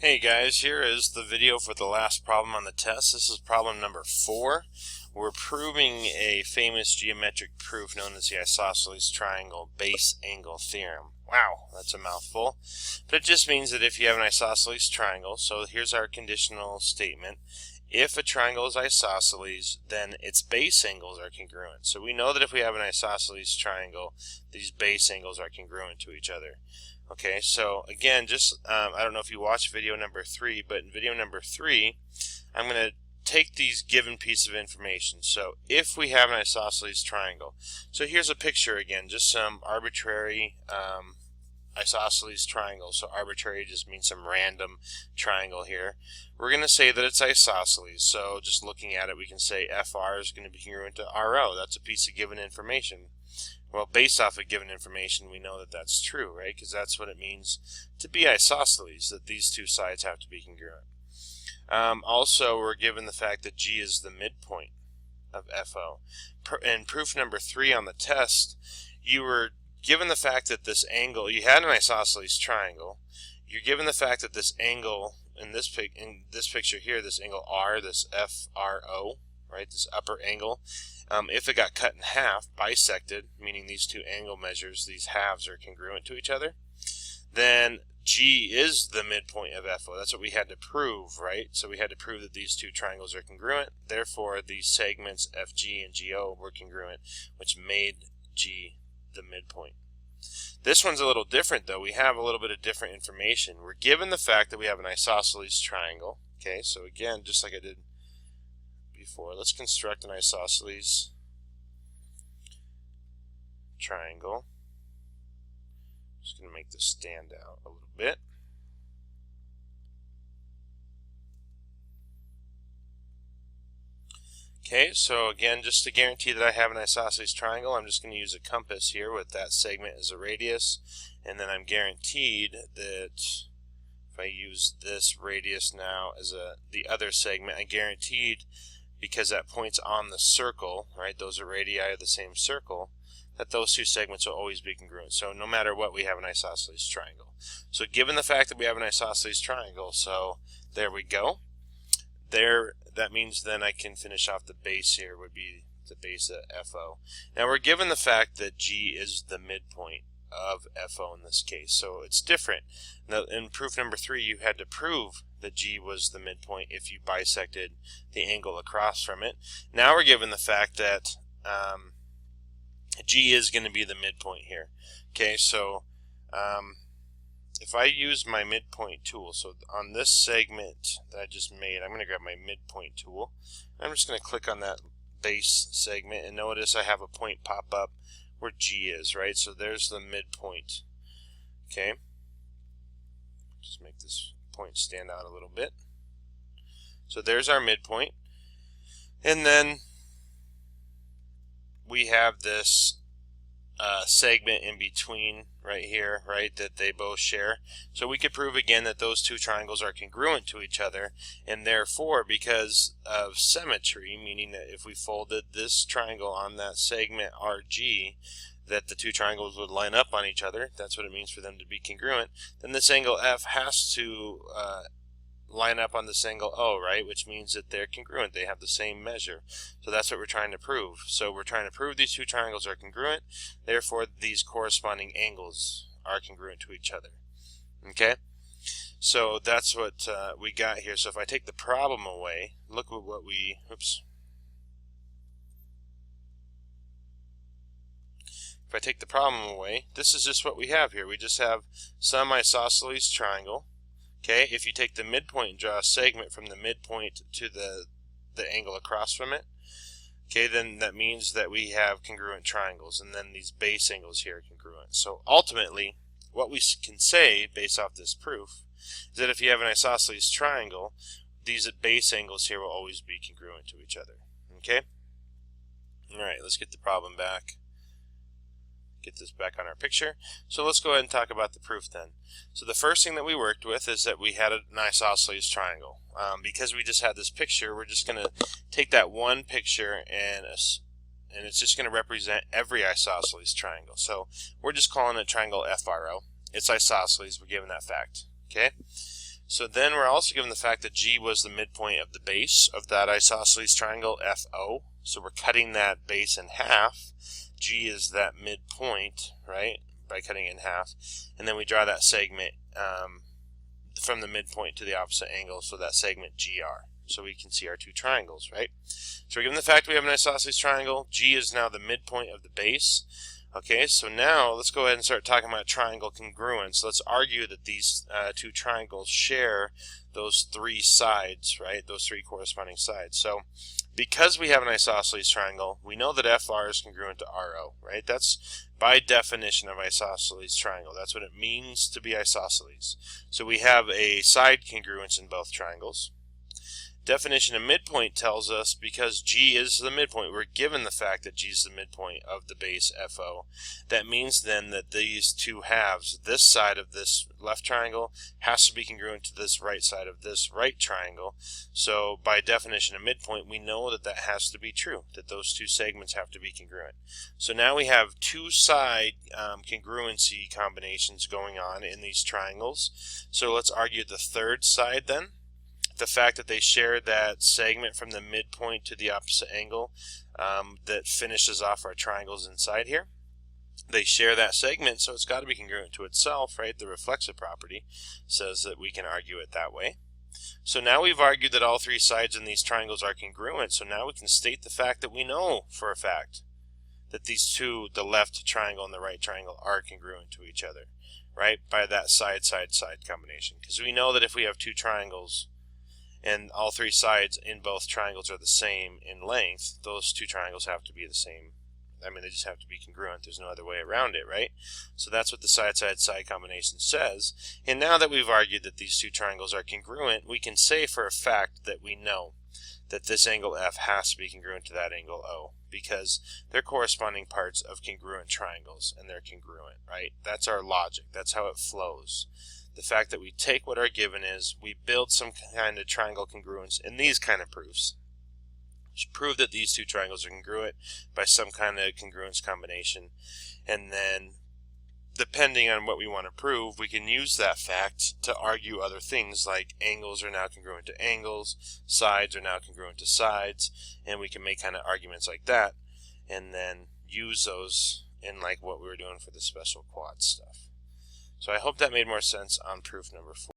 Hey guys, here is the video for the last problem on the test. This is problem number 4. We're proving a famous geometric proof known as the isosceles triangle base angle theorem. Wow, that's a mouthful. But it just means that if you have an isosceles triangle, so here's our conditional statement. If a triangle is isosceles, then its base angles are congruent. So we know that if we have an isosceles triangle, these base angles are congruent to each other. Okay, so again, I don't know if you watched video number 3, but in video number 3, I'm going to take these given piece of information. So if we have an isosceles triangle, so here's a picture again, just some arbitrary isosceles triangle. So arbitrary just means some random triangle here. We're going to say that it's isosceles. So just looking at it, we can say FR is going to be congruent to RO. That's a piece of given information. Well, based off of given information, we know that that's true, right? Because that's what it means to be isosceles, that these two sides have to be congruent. Also, we're given the fact that G is the midpoint of FO. In proof number 3 on the test, you were given the fact that this angle, you had an isosceles triangle, you're given the fact that this angle, in this picture here, this angle R, this FRO, right, this upper angle, if it got cut in half, bisected, meaning these two angle measures, these halves are congruent to each other, then G is the midpoint of FO. That's what we had to prove, right? So we had to prove that these two triangles are congruent. Therefore, these segments FG and GO were congruent, which made G the midpoint. This one's a little different, though. We have a little bit of different information. We're given the fact that we have an isosceles triangle. Okay, so again, just like I did before, let's construct an isosceles triangle. Just going to make this stand out a little bit. Okay, so again, just to guarantee that I have an isosceles triangle, I'm just going to use a compass here with that segment as a radius, and then I'm guaranteed that if I use this radius now as the other segment, I guaranteed, because that points on the circle, right, those are radii of the same circle, that those two segments will always be congruent. So no matter what, we have an isosceles triangle. So given the fact that we have an isosceles triangle, so there we go. That means then I can finish off the base here, would be the base of FO. Now we're given the fact that G is the midpoint of FO in this case, so it's different. Now in proof number 3, you had to prove that G was the midpoint if you bisected the angle across from it. Now we're given the fact that G is going to be the midpoint here. Okay, so if I use my midpoint tool, so on this segment that I just made, I'm going to grab my midpoint tool. I'm just going to click on that base segment, and notice I have a point pop up where G is, right? So there's the midpoint. Okay, just make this point stand out a little bit. So there's our midpoint, and then we have this segment in between right here, right, that they both share. So we could prove again that those two triangles are congruent to each other, and therefore, because of symmetry, meaning that if we folded this triangle on that segment RG, that the two triangles would line up on each other. That's what it means for them to be congruent. Then this angle F has to line up on this angle O, right, which means that they're congruent. They have the same measure. So that's what we're trying to prove. So we're trying to prove these two triangles are congruent, therefore these corresponding angles are congruent to each other. Okay, so that's what we got here. So if I take the problem away, look at what we, if I take the problem away, this is just what we have here. We just have some isosceles triangle. Okay, if you take the midpoint and draw a segment from the midpoint to the angle across from it, okay, then that means that we have congruent triangles, and then these base angles here are congruent. So ultimately, what we can say based off this proof is that if you have an isosceles triangle, these base angles here will always be congruent to each other. Okay? Alright, let's get the problem back. Get this back on our picture. So let's go ahead and talk about the proof then. So the first thing that we worked with is that we had an isosceles triangle. Because we just had this picture, we're just going to take that one picture and it's just going to represent every isosceles triangle. So we're just calling it triangle FRO. It's isosceles. We're given that fact. Okay. So then we're also given the fact that G was the midpoint of the base of that isosceles triangle FO. So we're cutting that base in half. G is that midpoint, right, by cutting it in half. And then we draw that segment from the midpoint to the opposite angle, so that segment GR. So we can see our two triangles, right? So we're given the fact we have an isosceles triangle. G is now the midpoint of the base. Okay, so now let's go ahead and start talking about triangle congruence. Let's argue that these two triangles share those three sides, right? Those three corresponding sides. So because we have an isosceles triangle, we know that FR is congruent to RO, right? That's by definition of isosceles triangle. That's what it means to be isosceles. So we have a side congruence in both triangles. Definition of midpoint tells us because G is the midpoint, we're given the fact that G is the midpoint of the base FO. That means then that these two halves, this side of this left triangle has to be congruent to this right side of this right triangle. So by definition of midpoint, we know that that has to be true, that those two segments have to be congruent. So now we have two side congruency combinations going on in these triangles. So let's argue the third side then. The fact that they share that segment from the midpoint to the opposite angle that finishes off our triangles inside here. They share that segment, so it's got to be congruent to itself, right? The reflexive property says that we can argue it that way. So now we've argued that all three sides in these triangles are congruent, so now we can state the fact that we know for a fact that these two, the left triangle and the right triangle, are congruent to each other, right? By that side-side-side combination. Because we know that if we have two triangles, and all three sides in both triangles are the same in length, those two triangles have to be the same. I mean, they just have to be congruent. There's no other way around it, right? So that's what the side-side-side combination says. And now that we've argued that these two triangles are congruent, we can say for a fact that we know that this angle F has to be congruent to that angle O, because they're corresponding parts of congruent triangles, and they're congruent, right? That's our logic. That's how it flows. The fact that we take what our given is, we build some kind of triangle congruence in these kind of proofs. We prove that these two triangles are congruent by some kind of congruence combination. And then, depending on what we want to prove, we can use that fact to argue other things like angles are now congruent to angles, sides are now congruent to sides, and we can make kind of arguments like that, and then use those in like what we were doing for the special quad stuff. So I hope that made more sense on proof number 4.